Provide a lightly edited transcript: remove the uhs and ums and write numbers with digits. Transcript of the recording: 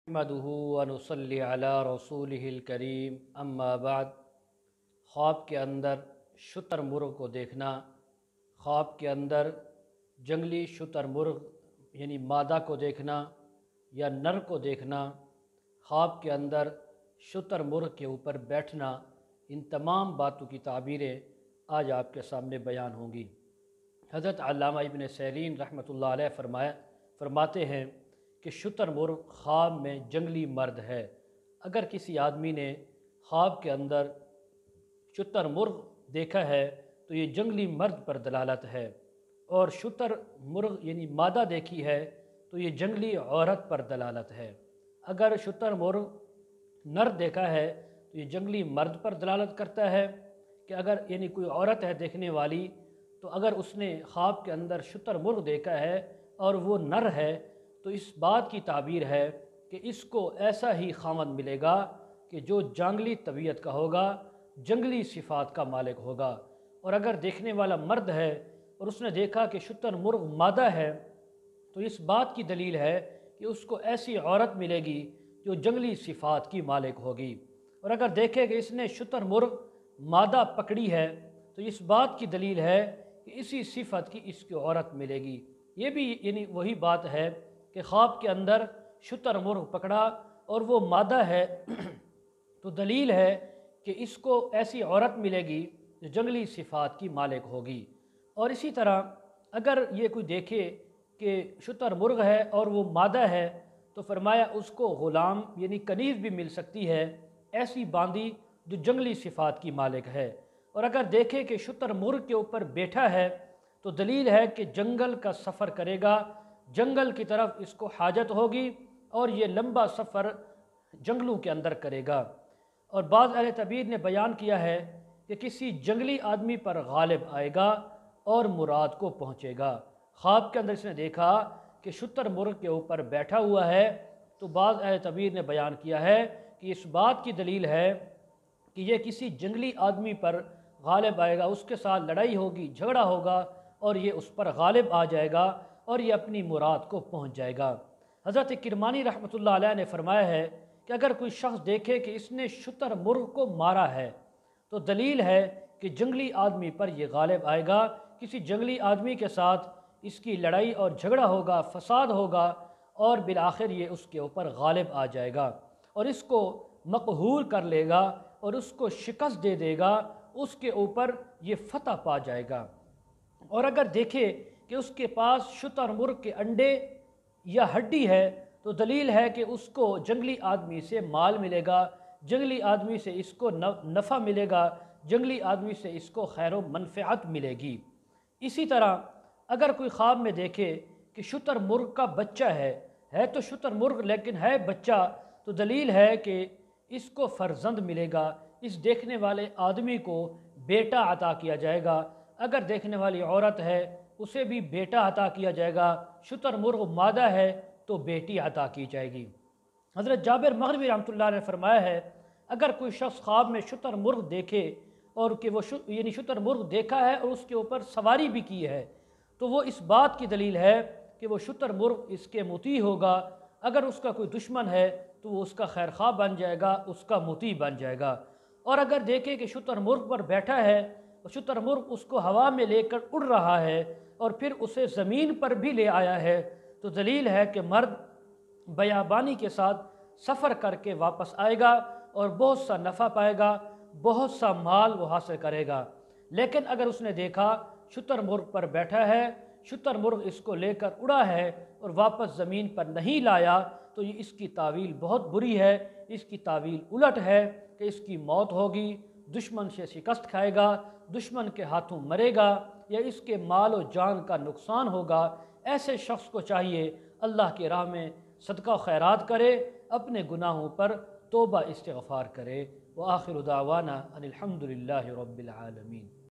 نحمدہ و نصلی علی رسولہ الکریم اما بعد۔ خواب کے اندر شتر مرغ کو دیکھنا، خواب کے اندر جنگلی شتر مرغ یعنی مادہ کو دیکھنا یا نر کو دیکھنا، خواب کے اندر شتر مرغ کے اوپر بیٹھنا، ان تمام باتوں کی تعبیریں آج آپ کے سامنے بیان ہوں گی۔ حضرت علامہ ابن سیرین رحمۃ اللہ علیہ فرماتے ہیں کہ شتر مرغ خواب میں جنگلی مرد ہے۔ اگر کسی آدمی نے خواب کے اندر شتر مرغ دیکھا ہے تو یہ جنگلی مرد پر دلالت ہے، اور شتر مرغ یعنی مادہ دیکھی ہے تو یہ جنگلی عورت پر دلالت ہے۔ اگر شتر مرغ نر دیکھا ہے تو یہ جنگلی مرد پر دلالت کرتا ہے کہ اگر یعنی کوئی عورت ہے دیکھنے والی، تو اگر اس نے خواب کے اندر شتر مرغ دیکھا ہے اور وہ نر ہے تو اس بات کی تعبیر ہے کہ اس کو ایسا ہی خاوند ملے گا کہ جو جنگلی طبیعت کا ہوگا، جنگلی صفات کا مالک ہوگا۔ اور اگر دیکھنے والا مرد ہے اور اس نے دیکھا کہ شتر مرغ مادہ ہے تو اس بات کی دلیل ہے کہ اس کو ایسی عورت ملے گی جو جنگلی صفات کی مالک ہوگی۔ اور اگر دیکھے کہ اس نے شتر مرغ مادہ پکڑی ہے تو اس بات کی دلیل ہے کہ اسی صفت کی اس کی عورت ملے گی۔ یہ بھی یعنی وہی بات ہے کہ خواب کے اندر شتر مرغ پکڑا اور وہ مادہ ہے تو دلیل ہے کہ اس کو ایسی عورت ملے گی جو جنگلی صفات کی مالک ہوگی۔ اور اسی طرح اگر یہ کوئی دیکھے کہ شتر مرغ ہے اور وہ مادہ ہے تو فرمایا اس کو غلام یعنی کنیز بھی مل سکتی ہے، ایسی باندی جو جنگلی صفات کی مالک ہے۔ اور اگر دیکھے کہ شتر مرغ کے اوپر بیٹھا ہے تو دلیل ہے کہ جنگل کا سفر کرے گا، جنگل کی طرف اس کو حاجت ہوگی اور یہ لمبا سفر جنگلوں کے اندر کرے گا۔ اور بعض اہل تعبیر نے بیان کیا ہے کہ کسی جنگلی آدمی پر غالب آئے گا اور مراد کو پہنچے گا۔ خواب کے اندر اس نے دیکھا کہ شتر مرغ کے اوپر بیٹھا ہوا ہے تو بعض اہل تعبیر نے بیان کیا ہے کہ اس بات کی دلیل ہے کہ یہ کسی جنگلی آدمی پر غالب آئے گا، اس کے ساتھ لڑائی ہوگی، جھگڑا ہوگا اور یہ اس پر غالب آ جائے گا اور یہ اپنی مراد کو پہنچ جائے گا۔ حضرت کرمانی رحمۃ اللہ علیہ نے فرمایا ہے کہ اگر کوئی شخص دیکھے کہ اس نے شتر مرغ کو مارا ہے تو دلیل ہے کہ جنگلی آدمی پر یہ غالب آئے گا، کسی جنگلی آدمی کے ساتھ اس کی لڑائی اور جھگڑا ہوگا، فساد ہوگا اور بالآخر یہ اس کے اوپر غالب آ جائے گا اور اس کو مقہور کر لے گا اور اس کو شکست دے دے گا، اس کے اوپر یہ فتح پا جائے گا۔ اور اگر دیکھے کہ اس کے پاس شتر مرغ کے انڈے یا ہڈی ہے تو دلیل ہے کہ اس کو جنگلی آدمی سے مال ملے گا، جنگلی آدمی سے اس کو نفع ملے گا، جنگلی آدمی سے اس کو خیر و منفعت ملے گی۔ اسی طرح اگر کوئی خواب میں دیکھے کہ شتر مرغ کا بچہ ہے تو شتر مرغ لیکن ہے بچہ، تو دلیل ہے کہ اس کو فرزند ملے گا، اس دیکھنے والے آدمی کو بیٹا عطا کیا جائے گا۔ اگر دیکھنے والی عورت ہے اسے بھی بیٹا عطا کیا جائے گا، شتر مرغ مادہ ہے تو بیٹی عطا کی جائے گی۔ حضرت جابر مغربی رحمۃ اللہ نے فرمایا ہے اگر کوئی شخص خواب میں شتر مرغ دیکھے اور کہ وہ یعنی شتر مرغ دیکھا ہے اور اس کے اوپر سواری بھی کی ہے تو وہ اس بات کی دلیل ہے کہ وہ شتر مرغ اس کے مطیع ہوگا۔ اگر اس کا کوئی دشمن ہے تو وہ اس کا خیر خواہ بن جائے گا، اس کا مطیع بن جائے گا۔ اور اگر دیکھے کہ شتر مرغ پر بیٹھا ہے اور شتر مرغ اس کو ہوا میں لے کر اڑ رہا ہے اور پھر اسے زمین پر بھی لے آیا ہے تو دلیل ہے کہ مرد بیابانی کے ساتھ سفر کر کے واپس آئے گا اور بہت سا نفع پائے گا، بہت سا مال وہ حاصل کرے گا۔ لیکن اگر اس نے دیکھا شتر مرغ پر بیٹھا ہے، شتر مرغ اس کو لے کر اڑا ہے اور واپس زمین پر نہیں لایا تو یہ اس کی تعویل بہت بری ہے، اس کی تعویل الٹ ہے کہ اس کی موت ہوگی، دشمن سے شکست کھائے گا، دشمن کے ہاتھوں مرے گا یا اس کے مال و جان کا نقصان ہوگا۔ ایسے شخص کو چاہیے اللہ کی راہ میں صدقہ و خیرات کرے، اپنے گناہوں پر توبہ استغفار کرے۔ وآخر دعوانا ان الحمد للہ رب العالمین۔